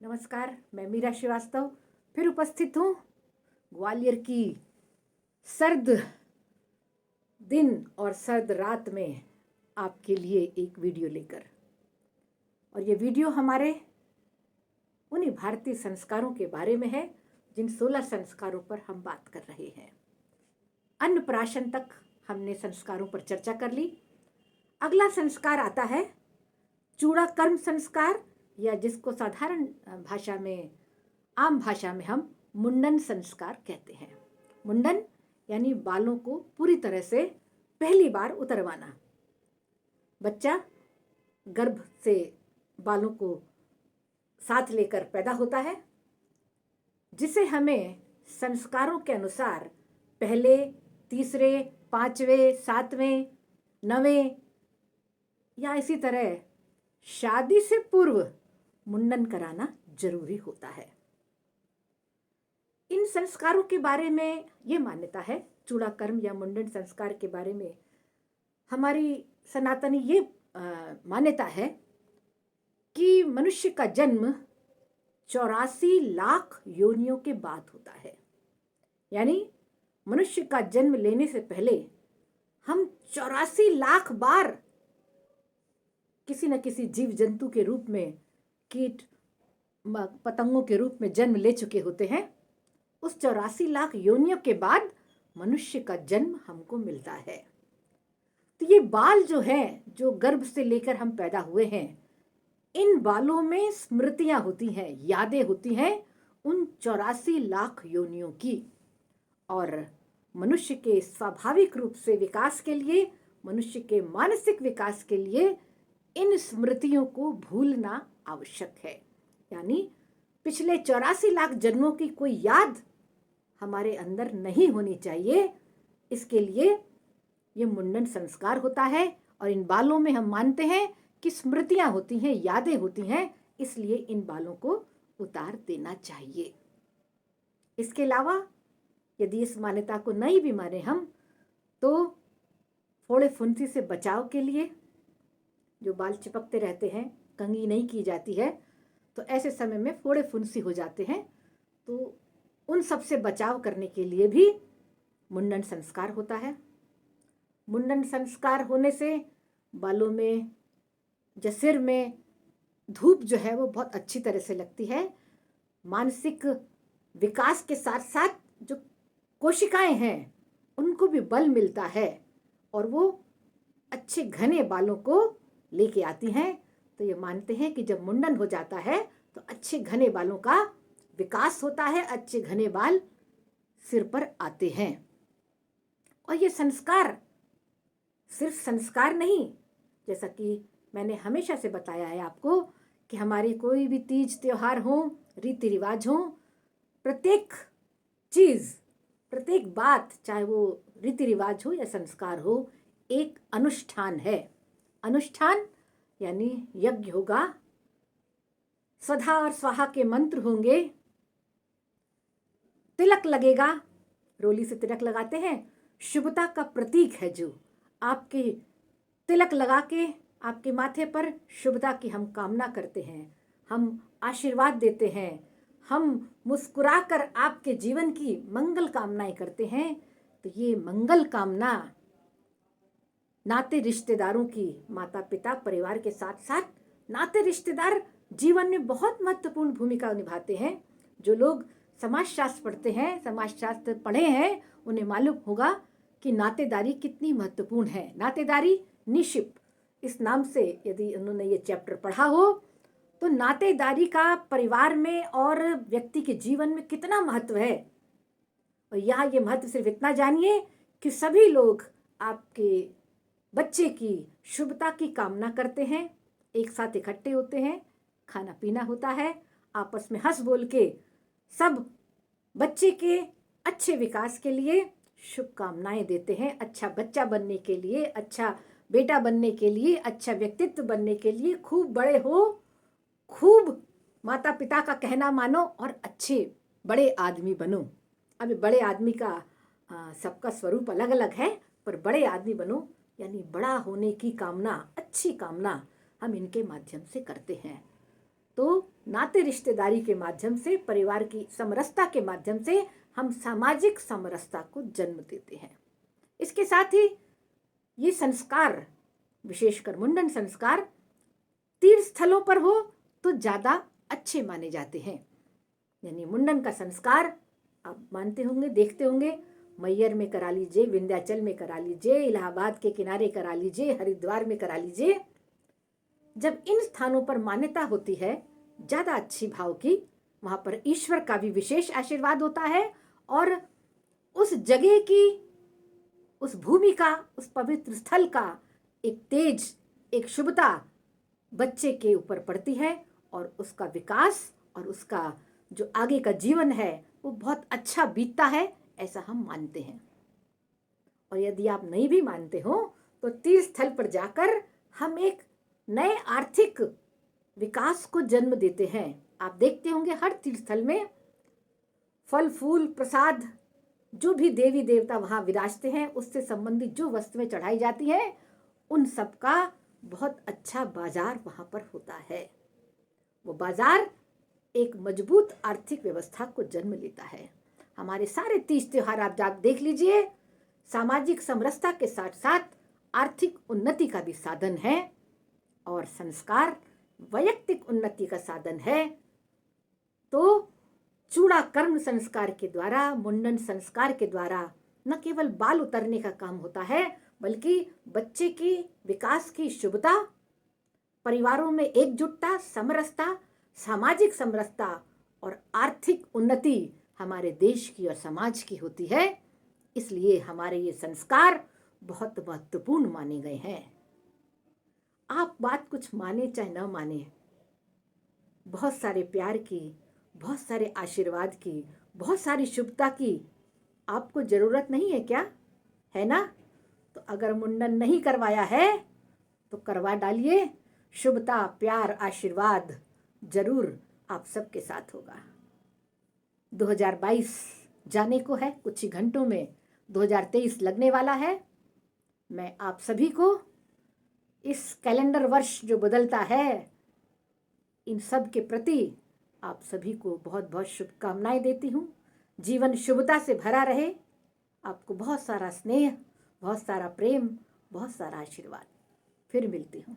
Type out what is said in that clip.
नमस्कार, मैं मीरा श्रीवास्तव फिर उपस्थित हूँ ग्वालियर की सर्द दिन और सर्द रात में आपके लिए एक वीडियो लेकर। और ये वीडियो हमारे उन्हीं भारतीय संस्कारों के बारे में है जिन 16 संस्कारों पर हम बात कर रहे हैं। अन्नप्राशन तक हमने संस्कारों पर चर्चा कर ली। अगला संस्कार आता है चूड़ा कर्म संस्कार, या जिसको साधारण भाषा में, आम भाषा में हम मुंडन संस्कार कहते हैं। मुंडन यानी बालों को पूरी तरह से पहली बार उतरवाना। बच्चा गर्भ से बालों को साथ लेकर पैदा होता है, जिसे हमें संस्कारों के अनुसार पहले, तीसरे, पांचवें, सातवें, नवें या इसी तरह शादी से पूर्व मुंडन कराना जरूरी होता है। इन संस्कारों के बारे में ये मान्यता है, चूड़ा कर्म या मुंडन संस्कार के बारे में हमारी सनातनी ये मान्यता है कि मनुष्य का जन्म 84 लाख योनियों के बाद होता है। यानी मनुष्य का जन्म लेने से पहले हम 84 लाख बार किसी न किसी जीव जंतु के रूप में, कीट पतंगों के रूप में जन्म ले चुके होते हैं। उस 84 लाख योनियों के बाद मनुष्य का जन्म हमको मिलता है। तो ये बाल जो हैं, जो गर्भ से लेकर हम पैदा हुए हैं, इन बालों में स्मृतियां होती हैं, यादें होती हैं उन 84 लाख योनियों की। और मनुष्य के स्वाभाविक रूप से विकास के लिए, मनुष्य के मानसिक विकास के लिए इन स्मृतियों को भूलना आवश्यक है। यानी पिछले 84 लाख जन्मों की कोई याद हमारे अंदर नहीं होनी चाहिए। इसके लिए ये मुंडन संस्कार होता है। और इन बालों में हम मानते हैं कि स्मृतियां होती हैं, यादें होती हैं, इसलिए इन बालों को उतार देना चाहिए। इसके अलावा यदि इस मान्यता को नहीं भी माने हम, तो फोड़े फुंसी से बचाव के लिए, जो बाल चिपकते रहते हैं, कंघी नहीं की जाती है, तो ऐसे समय में फोड़े फुंसी हो जाते हैं, तो उन सब से बचाव करने के लिए भी मुंडन संस्कार होता है। मुंडन संस्कार होने से बालों में, सिर में धूप जो है वो बहुत अच्छी तरह से लगती है। मानसिक विकास के साथ साथ जो कोशिकाएं हैं उनको भी बल मिलता है और वो अच्छे घने बालों को लेके आती हैं। तो ये मानते हैं कि जब मुंडन हो जाता है तो अच्छे घने बालों का विकास होता है, अच्छे घने बाल सिर पर आते हैं। और ये संस्कार सिर्फ संस्कार नहीं, जैसा कि मैंने हमेशा से बताया है आपको कि हमारी कोई भी तीज त्योहार हो, रीति रिवाज हो, प्रत्येक चीज, प्रत्येक बात, चाहे वो रीति रिवाज हो या संस्कार हो, एक अनुष्ठान है। अनुष्ठान यानी यज्ञ होगा, स्वधा और स्वाहा के मंत्र होंगे, तिलक लगेगा, रोली से तिलक लगाते हैं, शुभता का प्रतीक है। जो आपके तिलक लगा के आपके माथे पर शुभता की हम कामना करते हैं, हम आशीर्वाद देते हैं, हम मुस्कुराकर आपके जीवन की मंगल कामनाएं करते हैं। तो ये मंगल कामना नाते रिश्तेदारों की, माता पिता परिवार के साथ साथ नाते रिश्तेदार जीवन में बहुत महत्वपूर्ण भूमिका निभाते हैं। जो लोग समाजशास्त्र पढ़ते हैं, समाजशास्त्र पढ़े हैं, उन्हें मालूम होगा कि नातेदारी कितनी महत्वपूर्ण है। नातेदारी निशिप इस नाम से यदि उन्होंने ये चैप्टर पढ़ा हो, तो नातेदारी का परिवार में और व्यक्ति के जीवन में कितना महत्व है। और यहाँ ये महत्व सिर्फ इतना जानिए कि सभी लोग आपके बच्चे की शुभता की कामना करते हैं, एक साथ इकट्ठे होते हैं, खाना पीना होता है, आपस में हंस बोल के सब बच्चे के अच्छे विकास के लिए शुभकामनाएं देते हैं। अच्छा बच्चा बनने के लिए, अच्छा बेटा बनने के लिए, अच्छा व्यक्तित्व बनने के लिए, खूब बड़े हो, खूब माता पिता का कहना मानो और अच्छे बड़े आदमी बनो। अब बड़े आदमी का सबका स्वरूप अलग अलग है, पर बड़े आदमी बनो यानी बड़ा होने की कामना, अच्छी कामना हम इनके माध्यम से करते हैं। तो नाते रिश्तेदारी के माध्यम से, परिवार की समरसता के माध्यम से हम सामाजिक समरसता को जन्म देते हैं। इसके साथ ही ये संस्कार, विशेषकर मुंडन संस्कार, तीर्थ स्थलों पर हो तो ज़्यादा अच्छे माने जाते हैं। यानी मुंडन का संस्कार आप मानते होंगे, देखते होंगे, मैयर में करा लीजिए, विंध्याचल में करा लीजिए, इलाहाबाद के किनारे करा लीजिए, हरिद्वार में करा लीजिए। जब इन स्थानों पर मान्यता होती है ज़्यादा अच्छी भाव की, वहाँ पर ईश्वर का भी विशेष आशीर्वाद होता है और उस जगह की, उस भूमि का, उस पवित्र स्थल का एक तेज, एक शुभता बच्चे के ऊपर पड़ती है और उसका विकास और उसका जो आगे का जीवन है वो बहुत अच्छा बीतता है, ऐसा हम मानते हैं। और यदि आप नहीं भी मानते हो तो तीर्थ स्थल पर जाकर हम एक नए आर्थिक विकास को जन्म देते हैं। आप देखते होंगे हर तीर्थ स्थल में फल फूल प्रसाद, जो भी देवी देवता वहाँ विराजते हैं, उससे संबंधित जो वस्तुएं चढ़ाई जाती हैं, उन सब का बहुत अच्छा बाजार वहाँ पर होता है। वो बाजार एक मजबूत आर्थिक व्यवस्था को जन्म लेता है। हमारे सारे तीज त्योहार आप देख लीजिए, सामाजिक समरसता के साथ साथ आर्थिक उन्नति का भी साधन है और संस्कार वैयक्तिक उन्नति का साधन है। तो चूड़ा कर्म संस्कार के द्वारा, मुंडन संस्कार के द्वारा न केवल बाल उतरने का काम होता है, बल्कि बच्चे की विकास की शुभता, परिवारों में एकजुटता, समरसता, सामाजिक समरसता और आर्थिक उन्नति हमारे देश की और समाज की होती है। इसलिए हमारे ये संस्कार बहुत महत्वपूर्ण माने गए हैं। आप बात कुछ माने चाहे न माने, बहुत सारे प्यार की, बहुत सारे आशीर्वाद की, बहुत सारी शुभता की आपको जरूरत नहीं है क्या? है ना? तो अगर मुंडन नहीं करवाया है तो करवा डालिए। शुभता, प्यार, आशीर्वाद जरूर आप सबके साथ होगा। 2022 जाने को है, कुछ ही घंटों में 2023 लगने वाला है। मैं आप सभी को इस कैलेंडर वर्ष जो बदलता है, इन सब के प्रति आप सभी को बहुत बहुत शुभकामनाएं देती हूँ। जीवन शुभता से भरा रहे। आपको बहुत सारा स्नेह, बहुत सारा प्रेम, बहुत सारा आशीर्वाद। फिर मिलती हूँ।